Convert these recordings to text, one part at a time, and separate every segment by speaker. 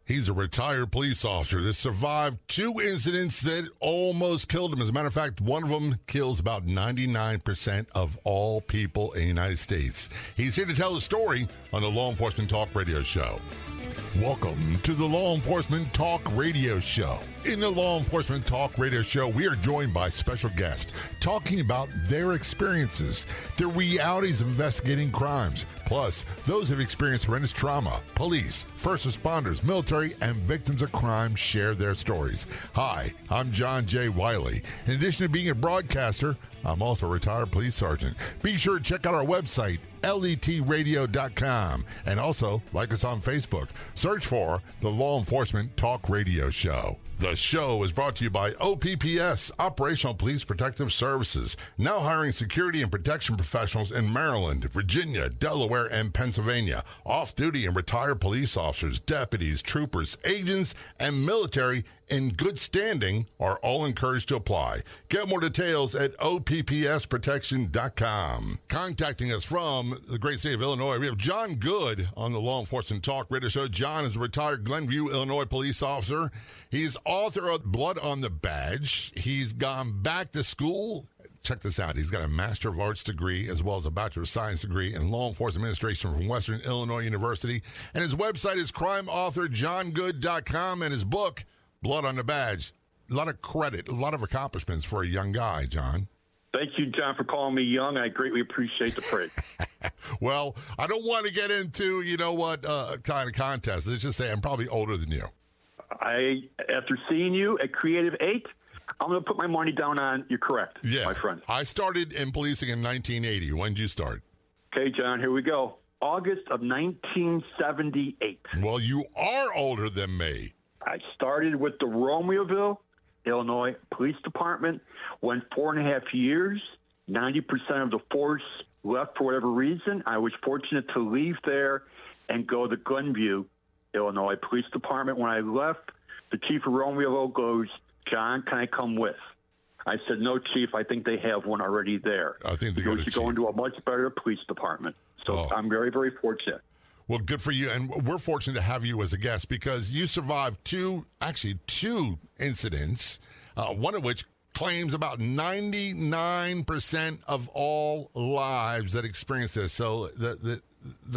Speaker 1: He's a retired police officer that survived two incidents that almost killed him. As a matter of fact, one of them kills about 99% of all people in the United States. He's here to tell the story on the Law Enforcement Talk Radio Show. Welcome to the Law Enforcement Talk Radio Show. In the Law Enforcement Talk Radio Show, we are joined by special guests talking about their experiences, the realities of investigating crimes, plus those who have experienced horrendous trauma. Police, first responders, military, and victims of crime share their stories. Hi, I'm John J. Wiley. In addition to being a broadcaster, I'm also a retired police sergeant. Be sure to check out our website, letradio.com, and also like us on Facebook. Search for the Law Enforcement Talk Radio Show. The show is brought to you by OPPS, Operational Police Protective Services, now hiring security and protection professionals in Maryland, Virginia, Delaware, and Pennsylvania. Off-duty and retired police officers, deputies, troopers, agents, and military in good standing are all encouraged to apply. Get more details at oppsprotection.com. Contacting us from the great state of Illinois, we have John Good on the Law Enforcement Talk Radio Show. John is a retired Glenview, Illinois police officer. He's author of Blood on the Badge. He's gone back to school. Check this out. He's got a Master of Arts degree as well as a Bachelor of Science degree in Law Enforcement Administration from Western Illinois University. And his website is crimeauthorjohngood.com, and his book, Blood on the Badge. A lot of credit, a lot of accomplishments for a young guy, John.
Speaker 2: Thank you, John, for calling me young. I greatly appreciate the praise.
Speaker 1: Well, I don't want to get into, kind of contest. Let's just say I'm probably older than you.
Speaker 2: After seeing you at Creative 8, I'm going to put my money down on you're correct, my friend.
Speaker 1: I started in policing in 1980. When did you start?
Speaker 2: Okay, John, here we go. August of 1978.
Speaker 1: Well, you are older than me.
Speaker 2: I started with the Romeoville, Illinois Police Department, went 4.5 years. 90% of the force left for whatever reason. I was fortunate to leave there and go to Glenview, Illinois Police Department. When I left, the chief of Romeoville goes, "John, can I come with?" I said, "No, Chief, I think they have one already there."
Speaker 1: I think they got a chief.
Speaker 2: Go into a much better police department. So I'm very, very fortunate.
Speaker 1: Well, good for you. And we're fortunate to have you as a guest because you survived two incidents, one of which claims about 99% of all lives that experience this. So the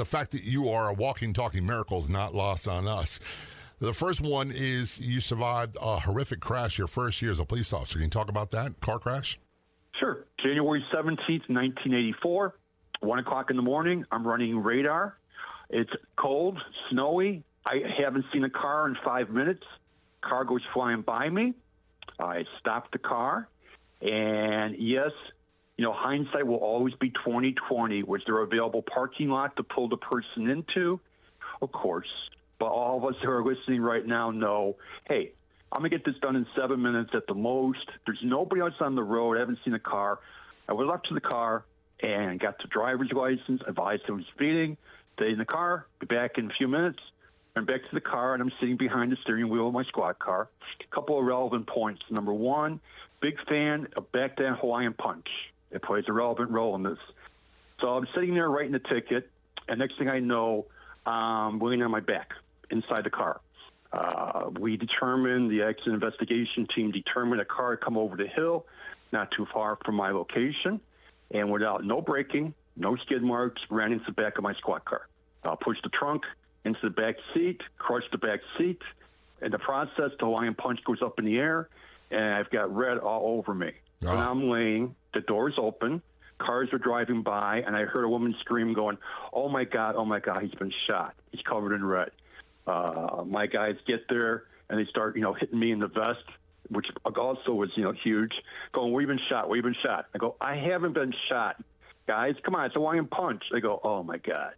Speaker 1: fact that you are a walking, talking miracle is not lost on us. The first one is you survived a horrific crash your first year as a police officer. Can you talk about that car crash?
Speaker 2: Sure. January 17th, 1984, 1 o'clock in the morning. I'm running radar. It's cold, snowy. I haven't seen a car in 5 minutes. Car goes flying by me. I stopped the car. And yes, hindsight will always be 20/20. Was there available parking lot to pull the person into? Of course. But all of us who are listening right now know, hey, I'm going to get this done in 7 minutes at the most. There's nobody else on the road. I haven't seen a car. I went up to the car and got the driver's license, advised I was speeding, stay in the car, be back in a few minutes. I'm back to the car, and I'm sitting behind the steering wheel of my squad car. A couple of relevant points. Number one, big fan of Back Then Hawaiian Punch. It plays a relevant role in this. So I'm sitting there writing the ticket, and next thing I know, I'm laying on my back inside the car. The accident investigation team determined a car had come over the hill, not too far from my location, and without no braking, no skid marks, ran into the back of my squad car. Pushed the trunk into the back seat, crushed the back seat. In the process, the Hawaiian Punch goes up in the air, and I've got red all over me. Oh. And I'm laying, the door's open, cars are driving by, and I heard a woman scream going, oh my God, he's been shot. He's covered in red. My guys get there, and they start, hitting me in the vest, which also was, huge, going, where you been shot? I go, I haven't been shot. Guys, come on, it's a Hawaiian Punch. They go, oh my God.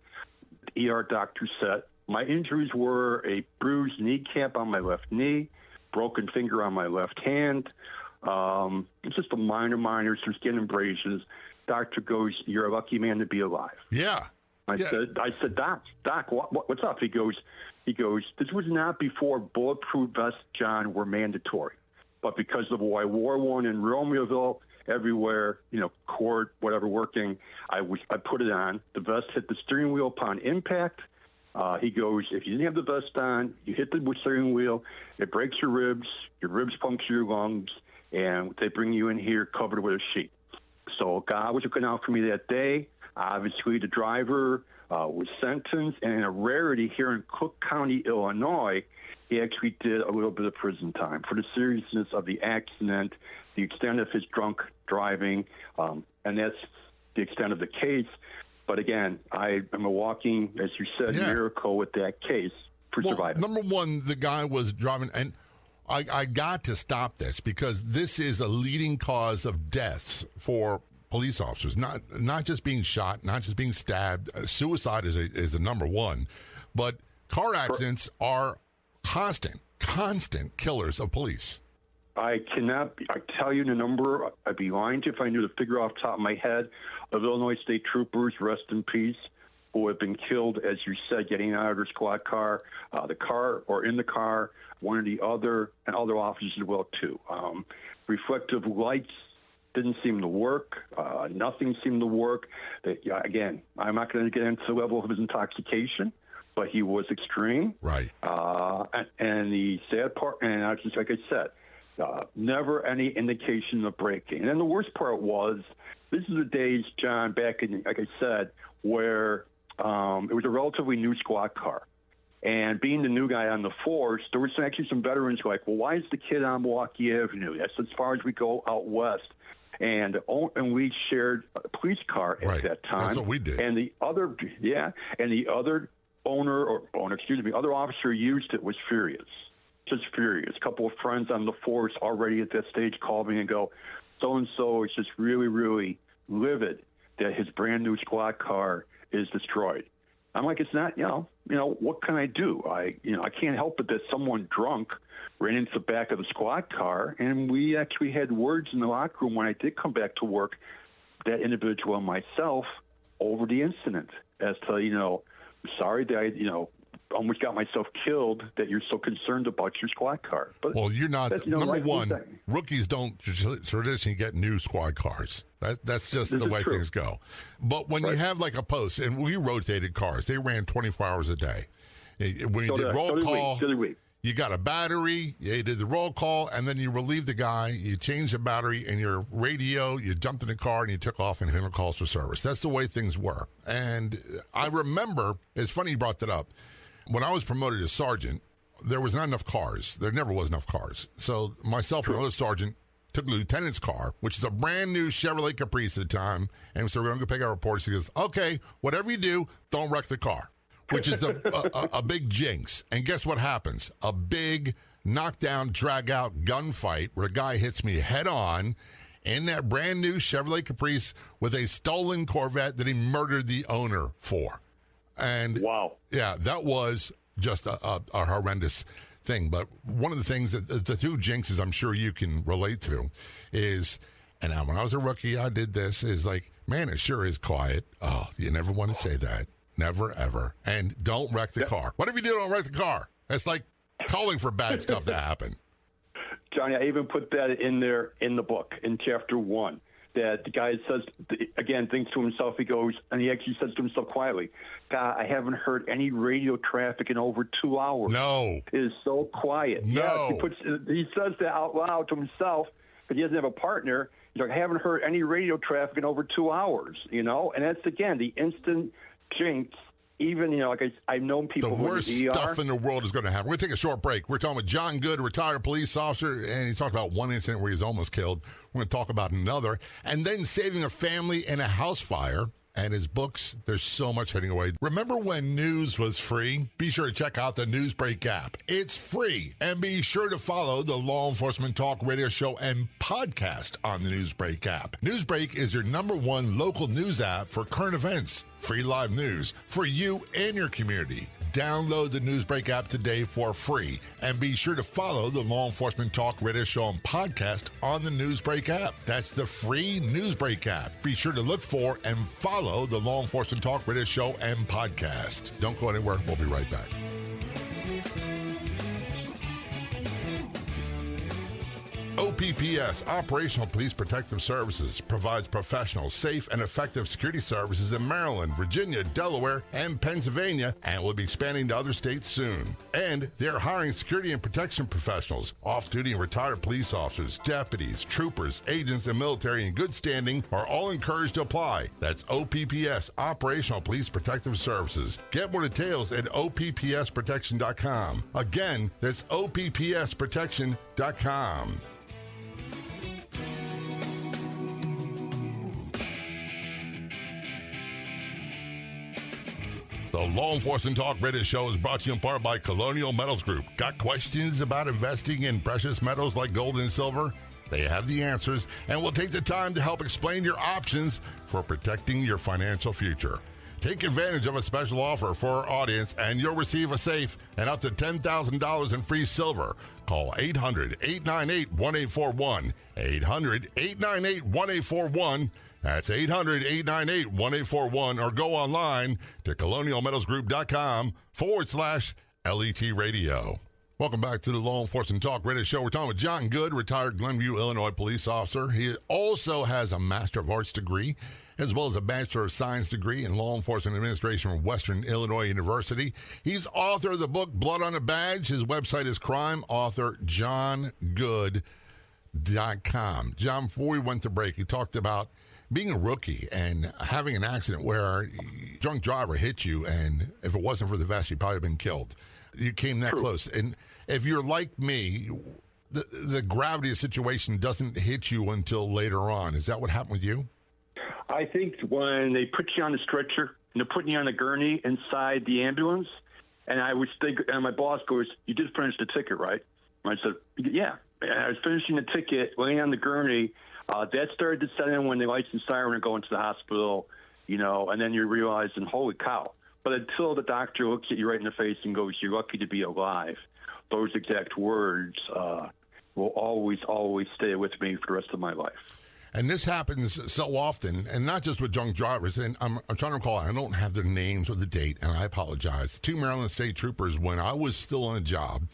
Speaker 2: The ER doctor said, my injuries were a bruised kneecap on my left knee, broken finger on my left hand. It's just a minor, some skin abrasions. Doctor goes, you're a lucky man to be alive.
Speaker 1: Yeah.
Speaker 2: I said, Doc, what's up? He goes, this was not before bulletproof vests, John, were mandatory. But because of I wore one in Romeoville, everywhere, court, whatever, working, I put it on. The vest hit the steering wheel upon impact. He goes, if you didn't have the vest on, you hit the steering wheel, it breaks your ribs puncture your lungs, and they bring you in here covered with a sheet. So God was looking out for me that day. Obviously, the driver was sentenced, and in a rarity here in Cook County, Illinois, he actually did a little bit of prison time for the seriousness of the accident, the extent of his drunk driving, and that's the extent of the case. But again, I am a walking, as you said, miracle with that case for surviving.
Speaker 1: Number one, the guy was driving, and I got to stop this because this is a leading cause of deaths for police officers. Not just being shot, not just being stabbed. Suicide is the number one, but car accidents are constant killers of police.
Speaker 2: I tell you the number. I'd be lying to you if I knew the figure off the top of my head of Illinois state troopers, rest in peace, who have been killed, as you said, getting out of their squad car, the car or in the car, one or the other, and other officers as well, too. Reflective lights didn't seem to work. Nothing seemed to work. Again, I'm not going to get into the level of his intoxication, but he was extreme.
Speaker 1: Right.
Speaker 2: And the sad part, and I just like I said, never any indication of braking. And then the worst part was, this is the days, John, back in, like I said, where it was a relatively new squad car. And being the new guy on the force, there were actually some veterans who were like, well, why is the kid on Milwaukee Avenue? That's as far as we go out west. And we shared a police car at that time.
Speaker 1: That's what we did.
Speaker 2: And the other other officer used it was furious. Just furious. A couple of friends on the force already at that stage called me and go, so-and-so is just really, really livid that his brand new squad car is destroyed. I'm like, it's not, what can I do? I can't help it that someone drunk ran into the back of the squad car, and we actually had words in the locker room when I did come back to work, that individual and myself, over the incident as to, sorry that I, almost got myself killed that you're so concerned about your squad car. But
Speaker 1: well, you're not. Number one, rookies don't traditionally get new squad cars. That's just the way things go. But when you have like a post, and we rotated cars, they ran 24 hours a day. When you did roll call, you got a battery, you did the roll call, and then you relieved the guy, you changed the battery in your radio, you jumped in the car, and you took off and handled calls for service. That's the way things were. And I remember, it's funny you brought that up. When I was promoted as sergeant, there was not enough cars. There never was enough cars. So myself and another sergeant took the lieutenant's car, which is a brand new Chevrolet Caprice at the time, and so we're going to go pick our reports. He goes, okay, whatever you do, don't wreck the car, which is a big jinx. And guess what happens? A big knockdown, drag-out gunfight where a guy hits me head-on in that brand new Chevrolet Caprice with a stolen Corvette that he murdered the owner for. And wow, yeah, that was just a horrendous thing. But one of the things that the two jinxes I'm sure you can relate to is, and when I was a rookie, I did this, is like, man, it sure is quiet. Oh, you never want to say that. Never, ever. And don't wreck the car. What if you do don't wreck the car? That's like calling for bad stuff to happen.
Speaker 2: Johnny, I even put that in there in the book in chapter 1. That the guy says, again, thinks to himself, he goes, and he actually says to himself quietly, God, I haven't heard any radio traffic in over 2 hours.
Speaker 1: No.
Speaker 2: It is so quiet.
Speaker 1: No.
Speaker 2: Yes, he says that out loud to himself, but he doesn't have a partner. He's like, I haven't heard any radio traffic in over 2 hours, And that's, again, the instant jinx. Even, like I've known people
Speaker 1: the
Speaker 2: who
Speaker 1: worst
Speaker 2: in the ER.
Speaker 1: stuff in the world is going to happen. We're going to take a short break. We're talking with John Good, retired police officer, and he talked about one incident where he was almost killed. We're going to talk about another, and then saving a family in a house fire. And his books, there's so much heading away. Remember when news was free? Be sure to check out the Newsbreak app. It's free. And be sure to follow the Law Enforcement Talk radio show and podcast on the Newsbreak app. Newsbreak is your #1 local news app for current events. Free live news for you and your community. Download the Newsbreak app today for free. And be sure to follow the Law Enforcement Talk radio show and podcast on the Newsbreak app. That's the free Newsbreak app. Be sure to look for and follow the Law Enforcement Talk radio show and podcast. Don't go anywhere. We'll be right back. OPPS, Operational Police Protective Services, provides professional, safe, and effective security services in Maryland, Virginia, Delaware, and Pennsylvania, and will be expanding to other states soon. And they're hiring security and protection professionals, off-duty and retired police officers, deputies, troopers, agents, and military in good standing are all encouraged to apply. That's OPPS, Operational Police Protective Services. Get more details at OPPSprotection.com. Again, that's OPPSprotection.com. The Law Enforcement Talk Radio Show is brought to you in part by Colonial Metals Group. Got questions about investing in precious metals like gold and silver? They have the answers and will take the time to help explain your options for protecting your financial future. Take advantage of a special offer for our audience and you'll receive a safe and up to $10,000 in free silver. Call 800-898-1841. 800-898-1841. That's 800-898-1841, or go online to colonialmetalsgroup.com/LET radio. Welcome back to the Law Enforcement Talk Radio Show. We're talking with John Good, retired Glenview, Illinois police officer. He also has a Master of Arts degree, as well as a Bachelor of Science degree in Law Enforcement Administration from Western Illinois University. He's author of the book Blood on a Badge. His website is crimeauthorjohngood.com. John, before we went to break, you talked about being a rookie and having an accident where a drunk driver hit you, and if it wasn't for the vest, you'd probably have been killed. You came that close. And if you're like me, the gravity of the situation doesn't hit you until later on. Is that what happened with you?
Speaker 2: I think when they put you on the stretcher and they're putting you on a gurney inside the ambulance, and my boss goes, "You did finish the ticket, right?" And I said, "Yeah." And I was finishing the ticket, laying on the gurney. That started to set in when the lights and siren are going to the hospital, and then you're realizing, holy cow. But until the doctor looks at you right in the face and goes, "You're lucky to be alive," those exact words will always, always stay with me for the rest of my life.
Speaker 1: And this happens so often, and not just with drunk drivers. And I'm trying to recall, I don't have their names or the date, and I apologize. 2 Maryland State Troopers, when I was still on a job,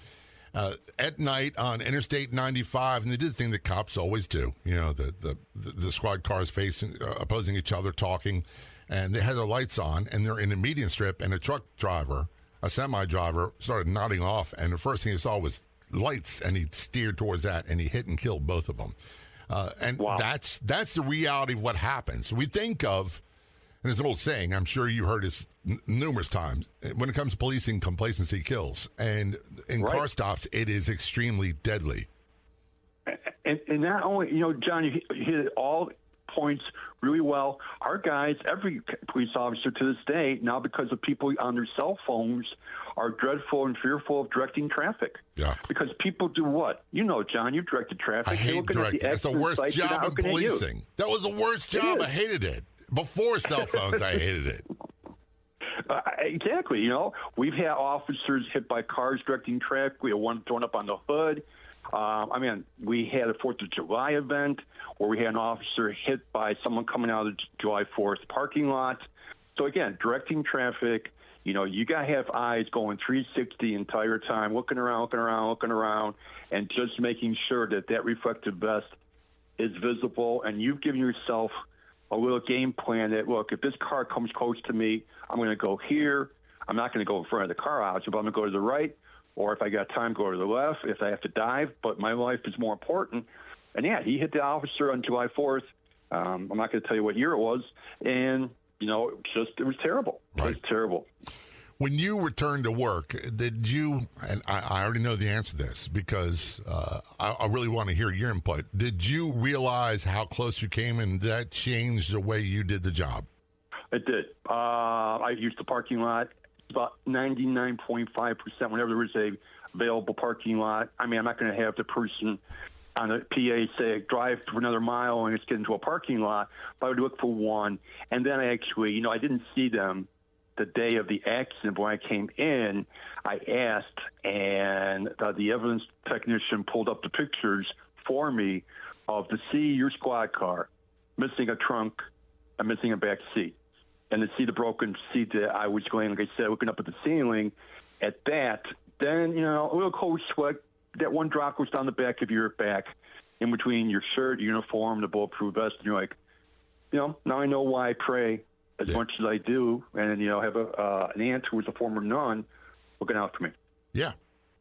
Speaker 1: at night on Interstate 95, and they did the thing that cops always do. The squad cars facing, opposing each other, talking, and they had their lights on, and they're in a median strip, and a truck driver, a semi-driver, started nodding off, and the first thing he saw was lights, and he steered towards that, and he hit and killed both of them. Wow. That's the reality of what happens. We think of, and there's an old saying, I'm sure you heard this numerous times, when it comes to policing, complacency kills. And in car stops, it is extremely deadly.
Speaker 2: And not only, John, you hit all points really well. Our guys, every police officer to this day, now because of people on their cell phones, are dreadful and fearful of directing traffic. Yeah. Because people do what? John, you directed traffic.
Speaker 1: I hate directing. It's the worst job in policing. That was the worst job. I hated it. Before cell phones, I hated it.
Speaker 2: Exactly. We've had officers hit by cars directing traffic. We had one thrown up on the hood. We had a 4th of July event where we had an officer hit by someone coming out of the July 4th parking lot. So, again, directing traffic, you got to have eyes going 360 the entire time, looking around, and just making sure that reflective vest is visible, and you've given yourself a little game plan that, look, if this car comes close to me, I'm going to go here. I'm not going to go in front of the car, obviously, but I'm going to go to the right, or if I got time, go to the left, if I have to dive, but my life is more important. And, yeah, he hit the officer on July 4th. I'm not going to tell you what year it was, and, it was terrible. Right. It was terrible.
Speaker 1: When you returned to work, did you, and I already know the answer to this because I really want to hear your input, did you realize how close you came and that changed the way you did the job?
Speaker 2: It did. I used the parking lot about 99.5% whenever there was a available parking lot. I'm not going to have the person on the PA say, drive for another mile and it's get into a parking lot, but I would look for one. And then I didn't see them the day of the accident. When I came in, I asked, and the evidence technician pulled up the pictures for me of your squad car missing a trunk and missing a back seat. And to see the broken seat that I was going, like I said, looking up at the ceiling at that, then, a little cold sweat. That one drop was down the back of your back. in between your shirt, your uniform, the bulletproof vest, and you're like, now I know why I pray as much as I do, and have an aunt who was a former nun looking out for me.
Speaker 1: Yeah.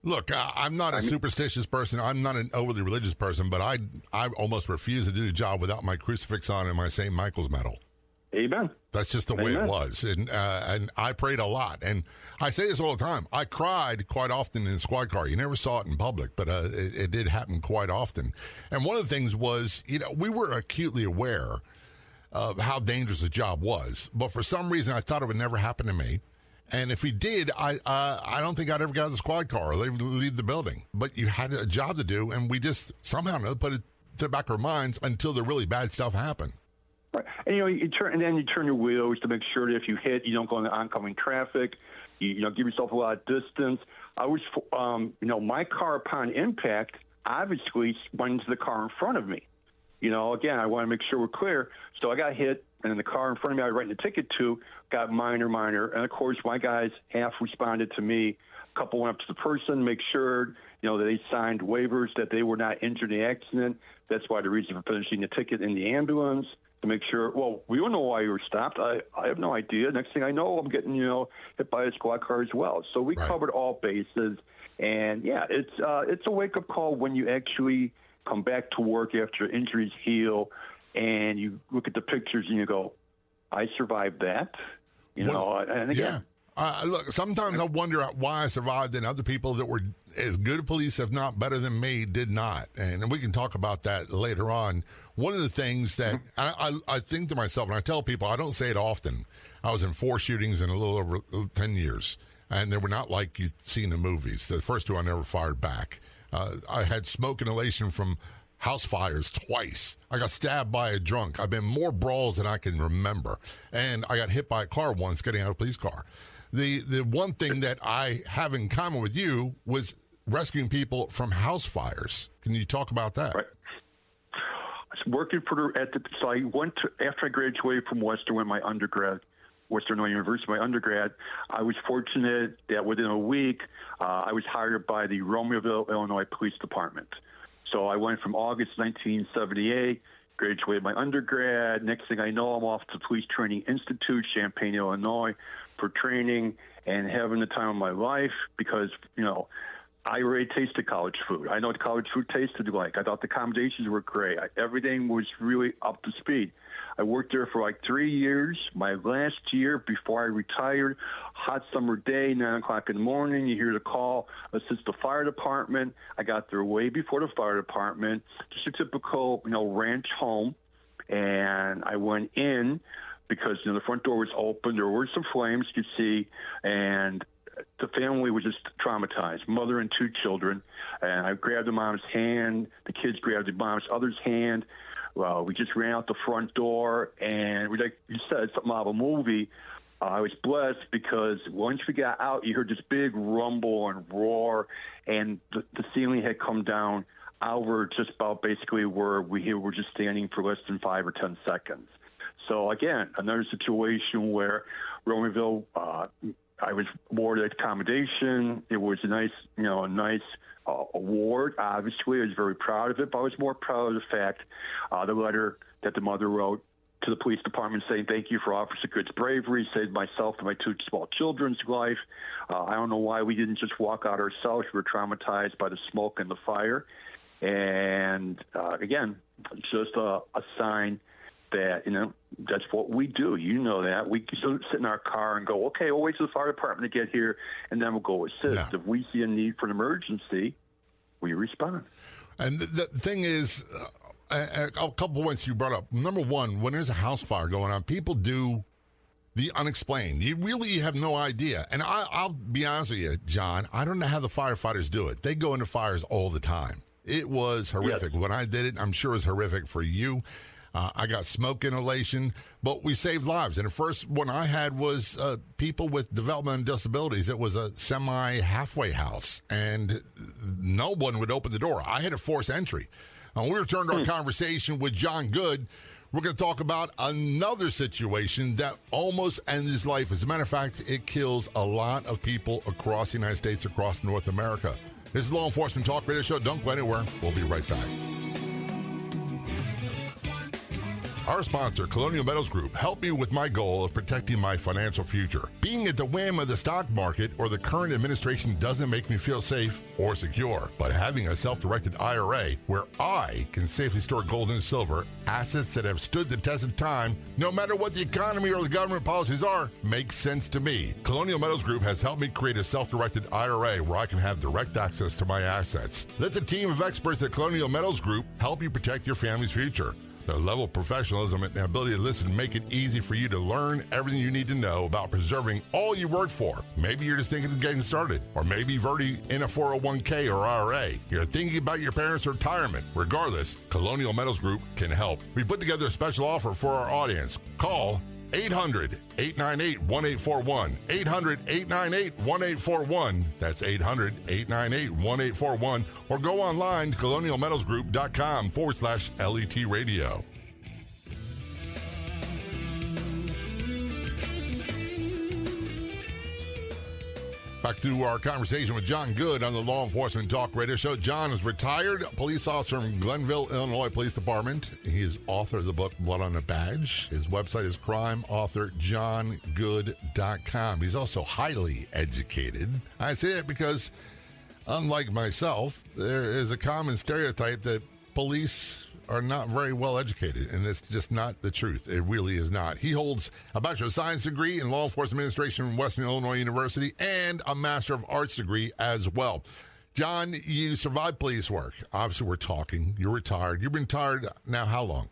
Speaker 1: Look, I'm not a superstitious person. I'm not an overly religious person, but I almost refuse to do the job without my crucifix on and my St. Michael's medal.
Speaker 2: Amen.
Speaker 1: That's just the way it was. And I prayed a lot. And I say this all the time. I cried quite often in a squad car. You never saw it in public, but it did happen quite often. And one of the things was, we were acutely aware of how dangerous the job was. But for some reason, I thought it would never happen to me. And if we did, I don't think I'd ever get out of the squad car or leave the building. But you had a job to do, and we just somehow put it to the back of our minds until the really bad stuff happened.
Speaker 2: Right. And you turn your wheels to make sure that if you hit, you don't go into oncoming traffic. You give yourself a lot of distance. I was, my car upon impact obviously went into the car in front of me. Again, I want to make sure we're clear. So I got hit, and in the car in front of me I was writing a ticket to got minor. And, of course, my guys half responded to me. A couple went up to the person, make sure, that they signed waivers that they were not injured in the accident. That's why the reason for finishing the ticket in the ambulance, to make sure, well, we don't know why you were stopped. I have no idea. Next thing I know, I'm getting, hit by a squad car as well. So we covered all bases. And, yeah, it's a wake-up call when you actually come back to work after injuries heal, and you look at the pictures and you go, I survived that. And again.
Speaker 1: Yeah. Look, sometimes I wonder why I survived and other people that were as good at police, if not better than me, did not. And we can talk about that later on. One of the things that I think to myself, and I tell people, I don't say it often, I was in 4 shootings in a little over 10 years, and they were not like you see in the movies. The first 2 I never fired back. I had smoke inhalation from house fires twice. I got stabbed by a drunk. I've been more brawls than I can remember. And I got hit by a car once getting out of a police car. The one thing that I have in common with you was rescuing people from house fires. Can you talk about that?
Speaker 2: Right. I was working so I went to, after I graduated from Western Illinois University, my undergrad, I was fortunate that within a week, I was hired by the Romeo, Illinois Police Department. So I went from August 1978, graduated my undergrad. Next thing I know, I'm off to Police Training Institute, Champaign, Illinois, for training and having the time of my life because, I already tasted college food. I know what college food tasted like. I thought the accommodations were great. Everything was really up to speed. I worked there for like 3 years. My last year before I retired, hot summer day, 9 o'clock in the morning, you hear the call, assist the fire department. I got there way before the fire department, just a typical, ranch home. And I went in because, the front door was open. There were some flames you could see, and the family was just traumatized, mother and 2 children. And I grabbed the mom's hand. The kids grabbed the mom's other's hand. Well, we just ran out the front door, and like you said, something out of a movie. I was blessed because once we got out, you heard this big rumble and roar, and the ceiling had come down over just about basically where we were just standing for less than 5 or 10 seconds. So, again, another situation where Romeoville, I was awarded accommodation. It was a nice award. Obviously, I was very proud of it, but I was more proud of the fact, the letter that the mother wrote to the police department saying, thank you for Officer Good's bravery, saved myself and my 2 small children's life. I don't know why we didn't just walk out ourselves. We were traumatized by the smoke and the fire. And, again, just a sign that, that's what we do. You know that. We sit in our car and go, okay, we'll wait till the fire department to get here, and then we'll go assist. Yeah. If we see a need for an emergency, we respond.
Speaker 1: And the thing is, a couple points you brought up. Number one, when there's a house fire going on, people do the unexplained. You really have no idea. And I'll be honest with you, John, I don't know how the firefighters do it. They go into fires all the time. It was horrific. Yes. When I did it, I'm sure it was horrific for you. I got smoke inhalation, but we saved lives. And the first one I had was people with developmental disabilities. It was a semi-halfway house, and no one would open the door. I had to force entry. When we return to our conversation with John Good, we're going to talk about another situation that almost ends his life. As a matter of fact, it kills a lot of people across the United States, across North America. This is Law Enforcement Talk Radio Show. Don't go anywhere. We'll be right back. Our sponsor, Colonial Metals Group, helped me with my goal of protecting my financial future. Being at the whim of the stock market or the current administration doesn't make me feel safe or secure. But having a self-directed IRA where I can safely store gold and silver, assets that have stood the test of time, no matter what the economy or the government policies are, makes sense to me. Colonial Metals Group has helped me create a self-directed IRA where I can have direct access to my assets. Let the team of experts at Colonial Metals Group help you protect your family's future. Their level of professionalism and ability to listen make it easy for you to learn everything you need to know about preserving all you worked for. Maybe you're just thinking of getting started, or maybe you've already in a 401k or IRA. You're thinking about your parents' retirement. Regardless, Colonial Metals Group can help. We put together a special offer for our audience. Call 800-898-1841. 800-898-1841. That's 800-898-1841. Or go online to colonialmetalsgroup.com/LET radio. Back to our conversation with John Good on the Law Enforcement Talk Radio Show. John is retired police officer from Glenville, Illinois Police Department. He is author of the book Blood on a Badge. His website is crimeauthorjohngood.com. He's also highly educated. I say that because, unlike myself, there is a common stereotype that police are not very well educated, and it's just not the truth. It really is not. He holds a Bachelor of Science degree in Law Enforcement Administration from Western Illinois University and a Master of Arts degree as well. John, you survived police work. Obviously, we're talking. You're retired. You've been retired now how long?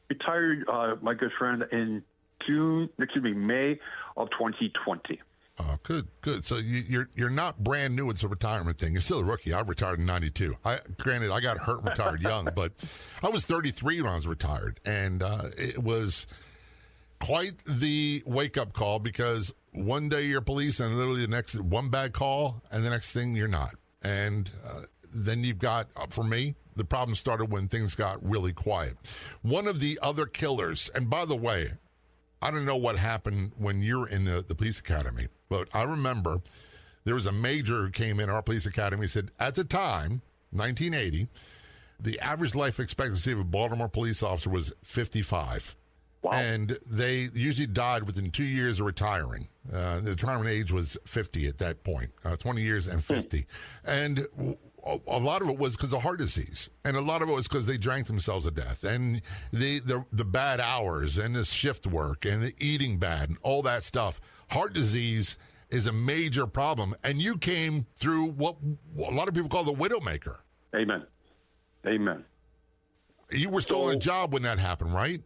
Speaker 2: Retired, my good friend, in May of 2020.
Speaker 1: Oh, good. So you're not brand new. It's a retirement thing. You're still a rookie. I retired in '92. Granted, I got hurt, retired young, but I was 33 when I was retired, and it was quite the wake-up call because one day you're police, and literally the next one bad call, and the next thing you're not. And then you've got, for me, the problem started when things got really quiet. One of the other killers, and by the way, I don't know what happened when you're in the police academy, but I remember there was a major who came in our police academy and said, at the time, 1980, the average life expectancy of a Baltimore police officer was 55.
Speaker 2: Wow.
Speaker 1: And they usually died within 2 years of retiring. The retirement age was 50 at that point, 20 years and 50. And a lot of it was because of heart disease, and a lot of it was because they drank themselves to death, and the bad hours, and the shift work, and the eating bad, and all that stuff. Heart disease is a major problem, and you came through what a lot of people call the Widowmaker.
Speaker 2: Amen.
Speaker 1: You were still on a job when that happened, right?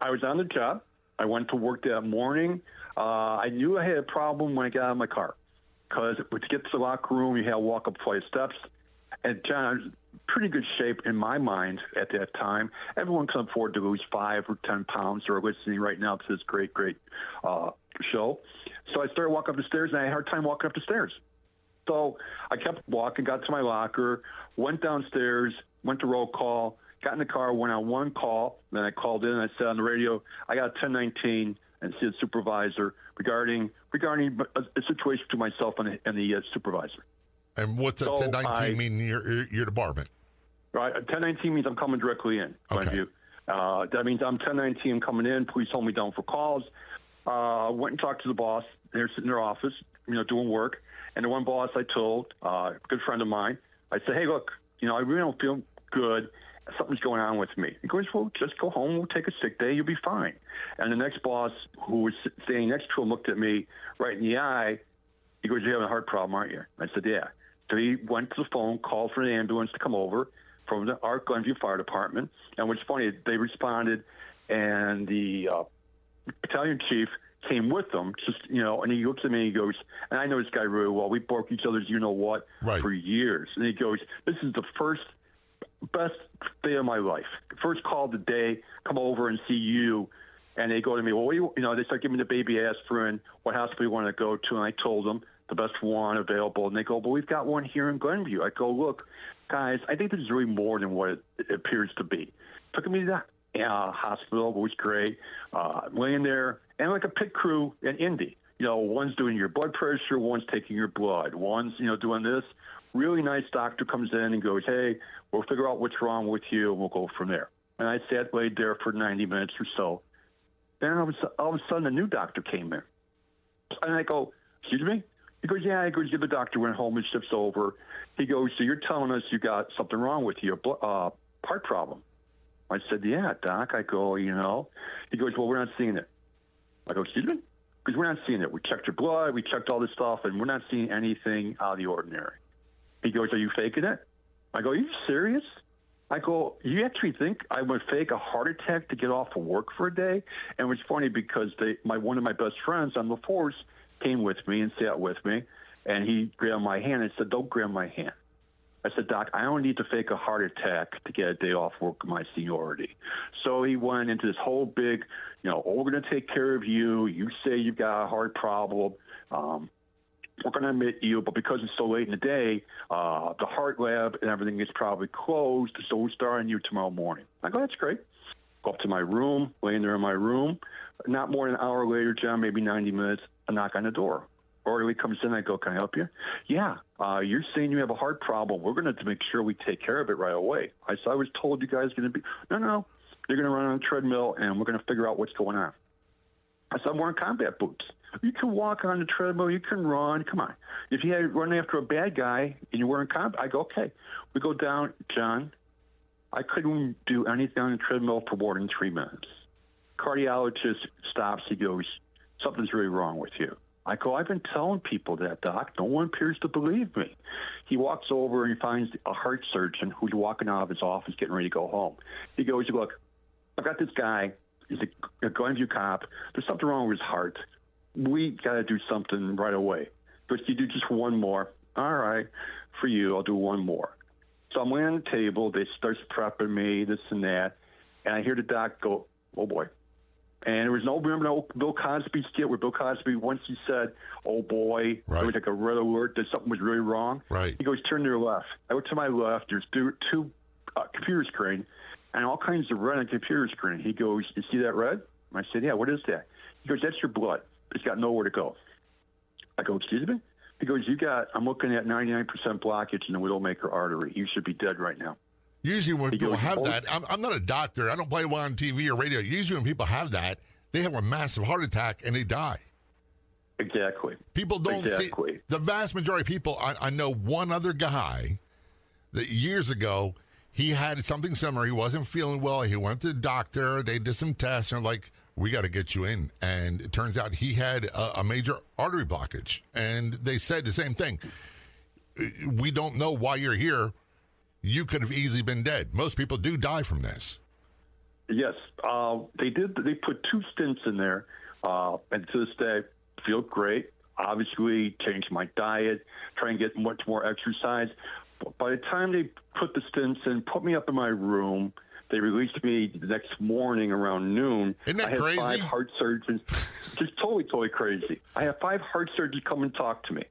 Speaker 2: I was on the job. I went to work that morning. I knew I had a problem when I got out of my car. Because to get to the locker room, you had to walk up a flight of steps. And John, I was in pretty good shape in my mind at that time. Everyone can afford to lose 5 or 10 pounds. They're listening right now to this great show. So I started walking up the stairs, and I had a hard time walking up the stairs. So I kept walking, got to my locker, went downstairs, went to roll call, got in the car, went on one call. Then I called in, and I said on the radio, I got a 1019 and see the supervisor regarding a situation to myself and the supervisor.
Speaker 1: And what's that 1019 mean in your department?
Speaker 2: Right, 1019 means I'm coming directly in.
Speaker 1: Okay.
Speaker 2: That means I'm 1019 coming in. Police hold me down for calls. Went and talked to the boss. They're sitting in their office, doing work. And the one boss I told, a good friend of mine, I said, hey, look, I really don't feel good. Something's going on with me. He goes, well, just go home. We'll take a sick day. You'll be fine. And the next boss, who was standing next to him, looked at me right in the eye. He goes, you're having a heart problem, aren't you? I said, yeah. So he went to the phone, called for an ambulance to come over from our Glenview Fire Department. And what's funny, they responded, and the battalion chief came with them, and he looks at me and he goes, and I know this guy really well. We broke each other's you-know-what for years. And he goes, this is the best day of my life. First call of the day, come over and see you. And they go to me, well, they start giving me the baby aspirin, what hospital you want to go to. And I told them the best one available. And they go, but we've got one here in Glenview. I go, look, guys, I think this is really more than what it appears to be. Took me to the hospital, it was great. Laying there, and like a pit crew in Indy. One's doing your blood pressure, one's taking your blood, one's, doing this. Really nice doctor comes in and goes, hey, we'll figure out what's wrong with you, and we'll go from there. And I laid there for 90 minutes or so. Then all of a sudden, a new doctor came in. And I go, excuse me? He goes, yeah. He goes, the doctor went home, his shift's over. He goes, so you're telling us you got something wrong with you, a heart problem? I said, yeah, doc. I go, He goes, well, we're not seeing it. I go, excuse me? Because we're not seeing it. We checked your blood, we checked all this stuff, and we're not seeing anything out of the ordinary. He goes, are you faking it? I go, are you serious? I go, you actually think I would fake a heart attack to get off of work for a day? And it was funny because one of my best friends on the force came with me and sat with me, and he grabbed my hand and said, don't grab my hand. I said, Doc, I don't need to fake a heart attack to get a day off work with my seniority. So he went into this whole big, we're going to take care of you. You say you've got a heart problem. We're going to admit you, but because it's so late in the day, the heart lab and everything is probably closed, so we'll start on you tomorrow morning. I go, that's great. Go up to my room, laying there in my room. Not more than an hour later, John, maybe 90 minutes, a knock on the door. Orderly comes in. I go, can I help you? Yeah, you're saying you have a heart problem. We're going to make sure we take care of it right away. I said, I was told you guys are going to be, no, you're going to run on a treadmill, and we're going to figure out what's going on. I said, I'm wearing combat boots. You can walk on the treadmill. You can run. Come on. If you had run after a bad guy and you're wearing combat, I go, okay. We go down, John. I couldn't do anything on the treadmill for more than 3 minutes. Cardiologist stops. He goes, something's really wrong with you. I go, I've been telling people that, Doc. No one appears to believe me. He walks over and he finds a heart surgeon who's walking out of his office getting ready to go home. He goes, look, I've got this guy. He's a Glenview cop. There's something wrong with his heart. We got to do something right away. But you do just one more. All right, for you, I'll do one more. So I'm laying on the table. They start prepping me, this and that. And I hear the doc go, oh, boy. And there was no Bill Cosby skit where Bill Cosby, once he said, oh, boy,
Speaker 1: right.
Speaker 2: It was like a red alert that something was really wrong.
Speaker 1: Right.
Speaker 2: He goes, turn to your left. I went to my left. There's two computer screen and all kinds of red on the computer screen. He goes, you see that red? I said, yeah, what is that? He goes, that's your blood. It's got nowhere to go. I go, excuse me? He goes, I'm looking at 99% blockage in the Widowmaker artery. You should be dead right now.
Speaker 1: Usually when people have that, I'm not a doctor. I don't play one on TV or radio. Usually when people have that, they have a massive heart attack and they die.
Speaker 2: Exactly.
Speaker 1: People don't see. The vast majority of people, I know one other guy that years ago, he had something similar. He wasn't feeling well. He went to the doctor. They did some tests and like, we got to get you in. And it turns out he had a major artery blockage. And they said the same thing. We don't know why you're here. You could have easily been dead. Most people do die from this.
Speaker 2: Yes, they did. They put 2 stents in there, and to this day, feel great. Obviously, changed my diet, try and get much more exercise. But by the time they put the stents in, put me up in my room, they released me the next morning around noon.
Speaker 1: Isn't that crazy?
Speaker 2: I had 5 heart surgeons. Just totally crazy. I have 5 heart surgeons come and talk to me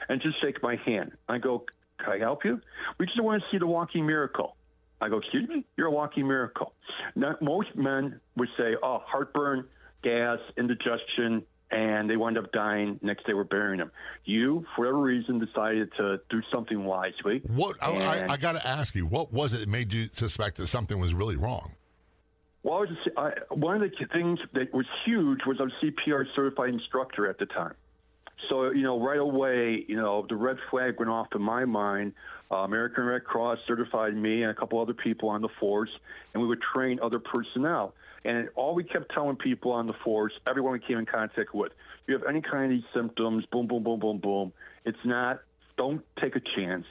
Speaker 2: and just shake my hand. I go, can I help you? We just want to see the walking miracle. I go, excuse me? You're a walking miracle. Now, most men would say, oh, heartburn, gas, indigestion, and they wind up dying. Next day we're burying them. You, for whatever reason, decided to do something wisely.
Speaker 1: I got to ask you, what was it that made you suspect that something was really wrong?
Speaker 2: Well, one of the things that was huge was I was a CPR certified instructor at the time. So, right away, the red flag went off in my mind. American Red Cross certified me and a couple other people on the force, and we would train other personnel. And all we kept telling people on the force, everyone we came in contact with, if you have any kind of these symptoms, boom, boom, boom, boom, boom, don't take a chance.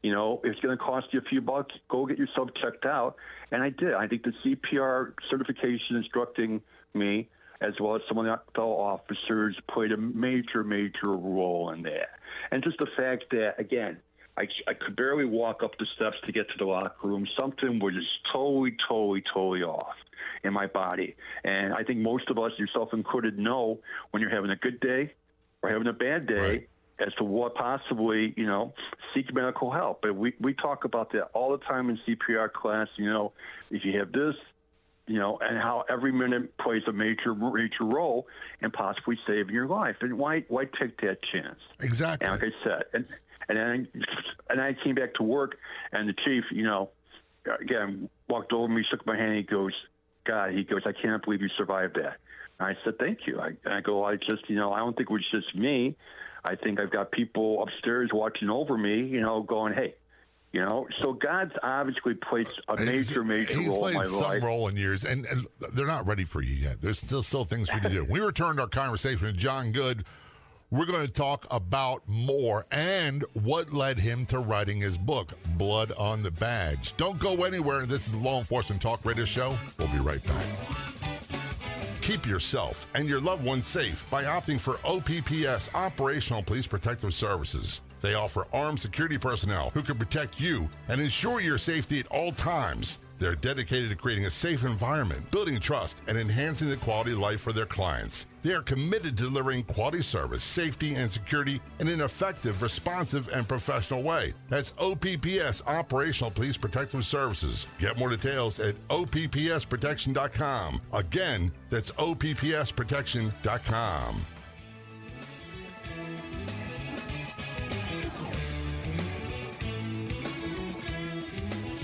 Speaker 2: If it's going to cost you a few bucks, go get yourself checked out. And I did. I think the CPR certification instructing me, as well as some of the fellow officers, played a major, major role in that. And just the fact that, again, I could barely walk up the steps to get to the locker room. Something was just totally off in my body. And I think most of us, yourself included, know when you're having a good day or having a bad day,
Speaker 1: right,
Speaker 2: as to what possibly, seek medical help. But we talk about that all the time in CPR class, if you have this, and how every minute plays a major role in possibly saving your life. And why take that chance?
Speaker 1: Exactly.
Speaker 2: And like I said, and then I came back to work, and the chief, again, walked over me, shook my hand. He goes, God, he goes, I cannot believe you survived that. And I said, thank you. I go, I just, I don't think it was just me. I think I've got people upstairs watching over me, going, hey, so God's obviously played a major role in my life.
Speaker 1: He's played some role in yours, and they're not ready for you yet. There's still things for you to do. We returned our conversation with John Good. We're going to talk about more and what led him to writing his book, Blood on the Badge. Don't go anywhere. This is the Law Enforcement Talk Radio Show. We'll be right back. Keep yourself and your loved ones safe by opting for OPPS, Operational Police Protective Services. They offer armed security personnel who can protect you and ensure your safety at all times. They're dedicated to creating a safe environment, building trust, and enhancing the quality of life for their clients. They are committed to delivering quality service, safety, and security in an effective, responsive, and professional way. That's OPPS, Operational Police Protective Services. Get more details at OPPSprotection.com. Again, that's OPPSprotection.com.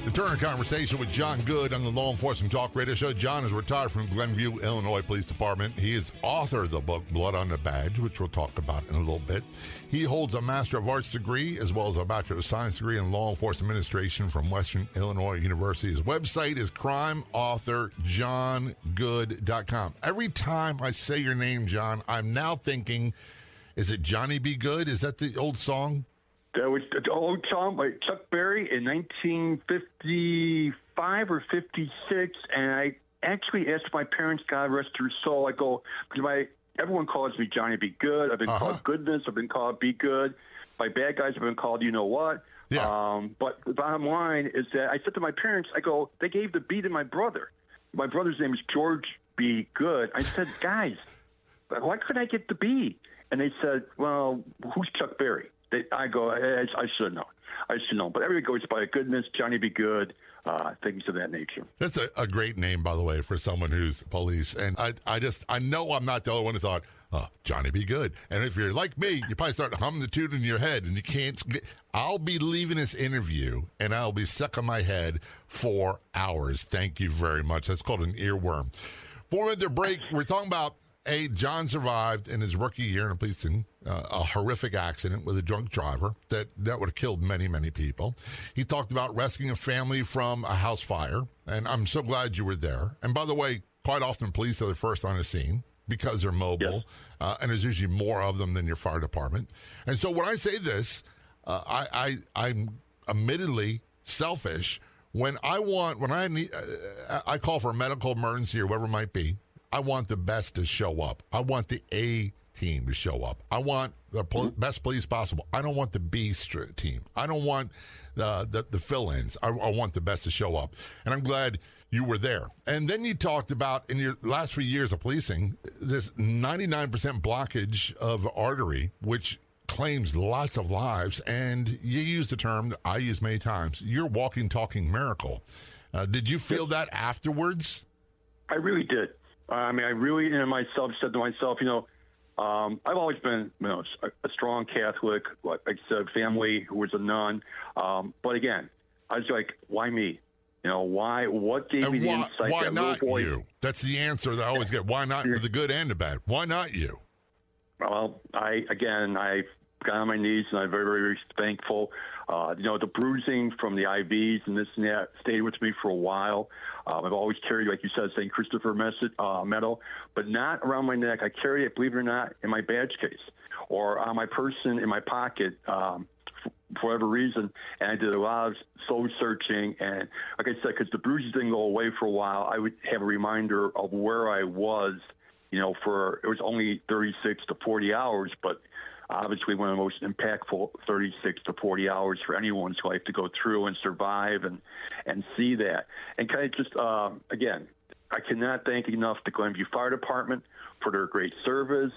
Speaker 1: Return conversation with John Good on the Law Enforcement Talk Radio Show. John is retired from Glenview, Illinois Police Department. He is author of the book Blood on the Badge, which we'll talk about in a little bit. He holds a Master of Arts degree as well as a Bachelor of Science degree in Law Enforcement Administration from Western Illinois University. His website is crimeauthorjohngood.com. Every time I say your name, John, I'm now thinking, is it Johnny Be Good? Is that the old song?
Speaker 2: That was the old song by Chuck Berry in 1955 or 56, and I actually asked my parents, God rest her soul, I go, because everyone calls me Johnny Be Good. I've been called Goodness. I've been called Be Good. By bad guys, I've been called you know what.
Speaker 1: Yeah.
Speaker 2: But the bottom line is that I said to my parents, I go, they gave the B to my brother. My brother's name is George Be Good. I said, guys, why couldn't I get the B? And they said, well, who's Chuck Berry? I go, I should know. But everybody goes by Goodness, Johnny Be Good, things of that nature.
Speaker 1: That's a great name, by the way, for someone who's police. And I know I'm not the only one who thought, oh, Johnny Be Good. And if you're like me, you probably start humming the tune in your head and you can't. I'll be leaving this interview and I'll be stuck in my head for hours. Thank you very much. That's called an earworm. Before we went to break, we're talking about John survived in his rookie year in policing a horrific accident with a drunk driver that would have killed many, many people. He talked about rescuing a family from a house fire, and I'm so glad you were there. And by the way, quite often police are the first on the scene because they're mobile, yes. And there's usually more of them than your fire department. And so when I say this, I'm admittedly selfish. When I need, I call for a medical emergency or whatever it might be, I want the best to show up. I want the A team to show up. I want the best police possible. I don't want the B team. I don't want the fill-ins. I want the best to show up. And I'm glad you were there. And then you talked about, in your last 3 years of policing, this 99% blockage of artery, which claims lots of lives. And you used a term that I use many times. You're walking, talking miracle. Did you feel that afterwards?
Speaker 2: I really did. I really, said to myself, I've always been, a strong Catholic, like I said, family who was a nun. But again, I was like, why me? What gave me the insight?
Speaker 1: Why not you? That's the answer that I always get. Why not the good and the bad? Why not you?
Speaker 2: Well, I got on my knees and I'm very, very thankful. The bruising from the IVs and this and that stayed with me for a while. I've always carried, like you said, St. Christopher medal, but not around my neck. I carry it, believe it or not, in my badge case or on my person in my pocket for whatever reason. And I did a lot of soul searching. And like I said, because the bruises didn't go away for a while, I would have a reminder of where I was, it was only 36 to 40 hours, but obviously one of the most impactful 36 to 40 hours for anyone's life to go through and survive and see that. And kind of just, again, I cannot thank enough the Glenview Fire Department for their great service,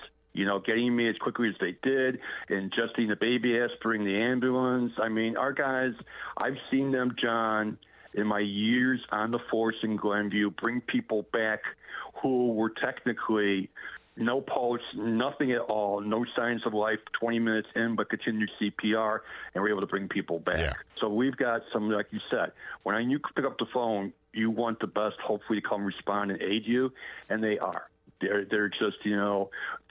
Speaker 2: getting me as quickly as they did, ingesting the baby aspirin, the ambulance. Our guys, I've seen them, John, in my years on the force in Glenview, bring people back who were technically no pulse, nothing at all, no signs of life, 20 minutes in, but continued CPR, and we're able to bring people back.
Speaker 1: Yeah.
Speaker 2: So we've got some, like you said, when you pick up the phone, you want the best, hopefully, to come respond and aid you, and they are. They're just,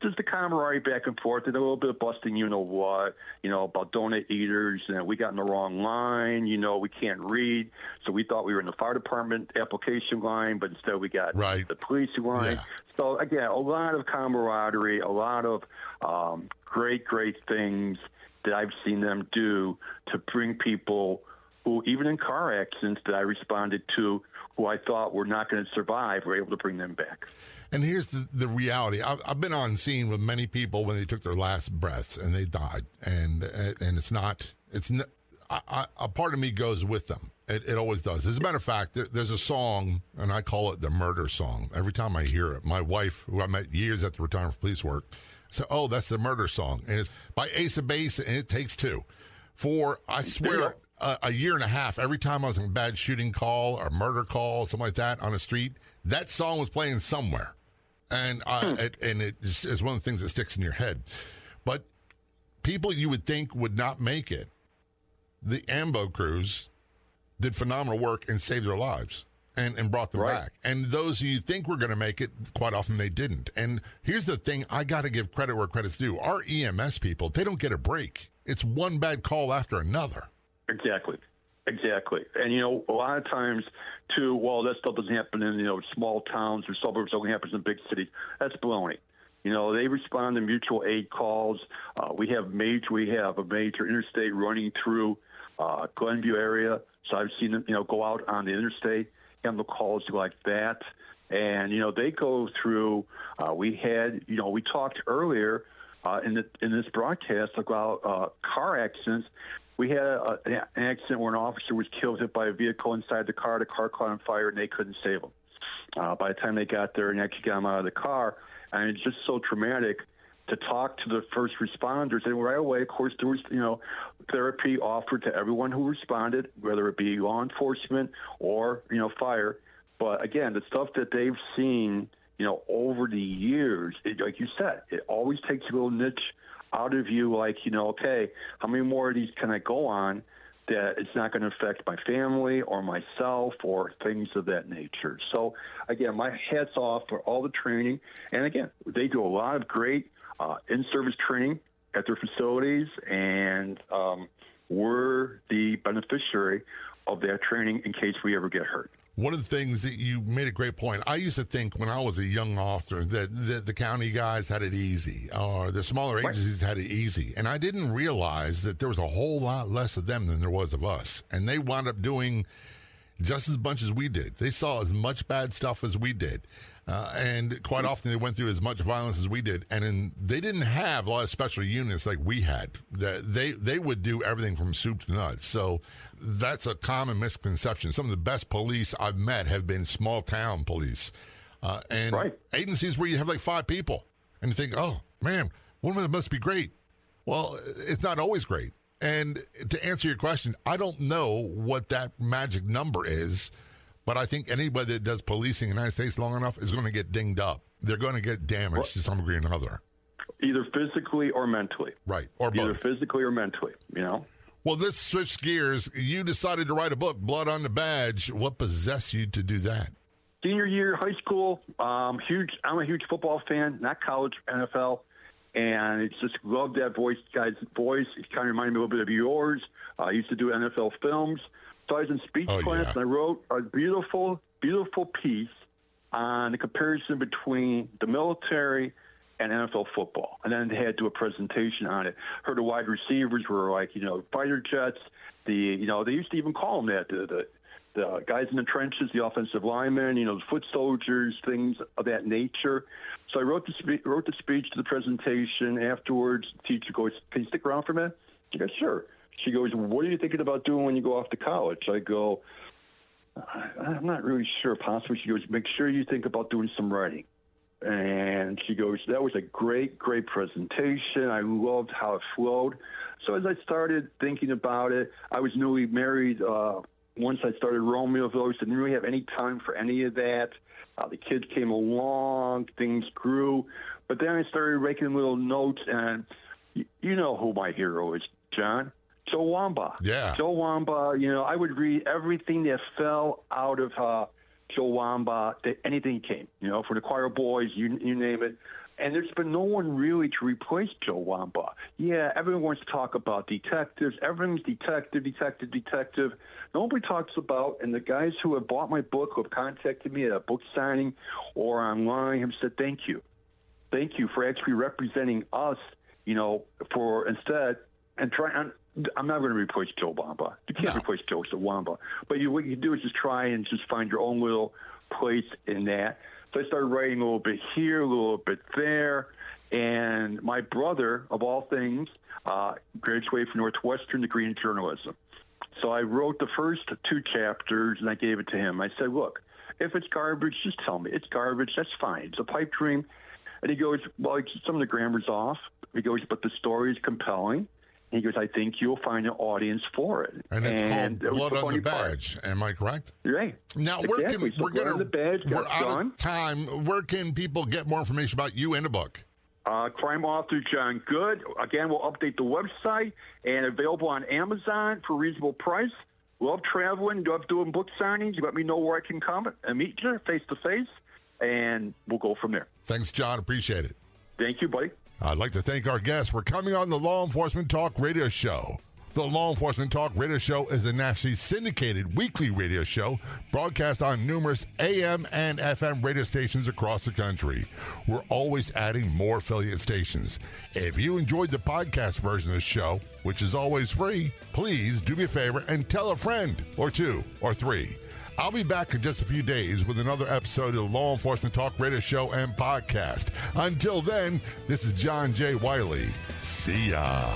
Speaker 2: just the camaraderie back and forth, and a little bit of busting, what, about donut eaters, and we got in the wrong line, we can't read, so we thought we were in the fire department application line, but instead we got the police line. Yeah. So, again, a lot of camaraderie, a lot of great things that I've seen them do to bring people who, even in car accidents that I responded to, who I thought were not going to survive, we're able to bring them back.
Speaker 1: And here's the reality. I've been on scene with many people when they took their last breaths and they died. And a part of me goes with them. It always does. As a matter of fact, there's a song, and I call it the murder song. Every time I hear it, my wife, who I met years after retiring from police work, said, "Oh, that's the murder song." And it's by Ace of Base, and it takes two. For, I swear, a year and a half, every time I was in a bad shooting call or murder call, something like that on the street, that song was playing somewhere. And it is one of the things that sticks in your head. But people you would think would not make it, the AMBO crews did phenomenal work and saved their lives and brought them back. And those you think were going to make it, quite often they didn't. And here's the thing, I got to give credit where credit's due. Our EMS people, they don't get a break. It's one bad call after another. Exactly.
Speaker 2: And, a lot of times, too, that stuff doesn't happen in, small towns or suburbs. It only happens in big cities. That's baloney. They respond to mutual aid calls. We have a major interstate running through Glenview area. So I've seen them, go out on the interstate, handle calls like that. And, they go through, we talked earlier in this broadcast about car accidents. We had an accident where an officer was killed, hit by a vehicle inside the car. The car caught on fire, and they couldn't save him. By the time they got there and actually got him out of the car, and it's just so traumatic to talk to the first responders. And right away, of course, there was, therapy offered to everyone who responded, whether it be law enforcement or, fire. But again, the stuff that they've seen, over the years, like you said, it always takes a little niche out of you, like, okay, how many more of these can I go on that it's not going to affect my family or myself or things of that nature. So, again, my hat's off for all the training. And, again, they do a lot of great in-service training at their facilities, and we're the beneficiary of that training in case we ever get hurt.
Speaker 1: One of the things that you made a great point. I used to think when I was a young officer that the county guys had it easy, or the smaller agencies had it easy. And I didn't realize that there was a whole lot less of them than there was of us. And they wound up doing just as much as we did. They saw as much bad stuff as we did. And quite often they went through as much violence as we did. And they didn't have a lot of special units like we had. They would do everything from soup to nuts. So that's a common misconception. Some of the best police I've met have been small town police. And agencies where you have like 5 people. And you think, oh, man, one of them must be great. Well, it's not always great. And to answer your question, I don't know what that magic number is, but I think anybody that does policing in the United States long enough is going to get dinged up. They're going to get damaged to some degree or another.
Speaker 2: Either physically or mentally.
Speaker 1: Right, or both.
Speaker 2: Either physically or mentally,
Speaker 1: Well, let's switch gears. You decided to write a book, Blood on the Badge. What possessed you to do that?
Speaker 2: Senior year, high school, I'm a huge football fan, not college, NFL. And it's just love that guy's voice. It kind of reminded me a little bit of yours. I used to do NFL films. So I was in speech class, and I wrote a beautiful, beautiful piece on the comparison between the military and NFL football. And then they had to do a presentation on it. Heard the wide receivers were like, fighter jets. They used to even call them that, the guys in the trenches, the offensive linemen, the foot soldiers, things of that nature. So I wrote the speech to the presentation. Afterwards, the teacher goes, "Can you stick around for a minute?" I go, "Sure." She goes, "What are you thinking about doing when you go off to college?" I go, "I'm not really sure, possibly." She goes, "Make sure you think about doing some writing." And she goes, "That was a great, great presentation. I loved how it flowed." So as I started thinking about it, I was newly married once I started Romeo, those didn't really have any time for any of that. The kids came along, things grew. But then I started making little notes, and you know who my hero is, John. Joe Wamba.
Speaker 1: Yeah.
Speaker 2: Joe Wamba, I would read everything that fell out of Joe Wamba, anything came, for the choir boys, you name it. And there's been no one really to replace Joe Wamba. Yeah, everyone wants to talk about detectives. Everything's detective. Nobody talks about, and the guys who have bought my book, who have contacted me at a book signing or online, have said thank you. Thank you for actually representing us, for instead, and I'm not going to replace Joe Wamba. You can't replace Joe Wamba. But what you do is just try and just find your own little place in that. So I started writing a little bit here, a little bit there. And my brother, of all things, graduated from Northwestern degree in journalism. So I wrote the first 2 chapters, and I gave it to him. I said, look, if it's garbage, just tell me. It's garbage. That's fine. It's a pipe dream. And he goes, well, some of the grammar's off. He goes, but the story is compelling. He goes, I think you'll find an audience for it.
Speaker 1: And it's called Blood on the Badge. Am I correct?
Speaker 2: Right.
Speaker 1: Now, we're out of time. Where can people get more information about you and the book?
Speaker 2: Crime author John Good. Again, we'll update the website and available on Amazon for a reasonable price. Love traveling. Love doing book signings. You let me know where I can come and meet you face to face, and we'll go from there.
Speaker 1: Thanks, John. Appreciate it.
Speaker 2: Thank you, buddy.
Speaker 1: I'd like to thank our guests for coming on the Law Enforcement Talk Radio Show. The Law Enforcement Talk Radio Show is a nationally syndicated weekly radio show broadcast on numerous AM and FM radio stations across the country. We're always adding more affiliate stations. If you enjoyed the podcast version of the show, which is always free, please do me a favor and tell a friend or 2 or 3. I'll be back in just a few days with another episode of the Law Enforcement Talk Radio Show and Podcast. Until then, this is John J. Wiley. See ya.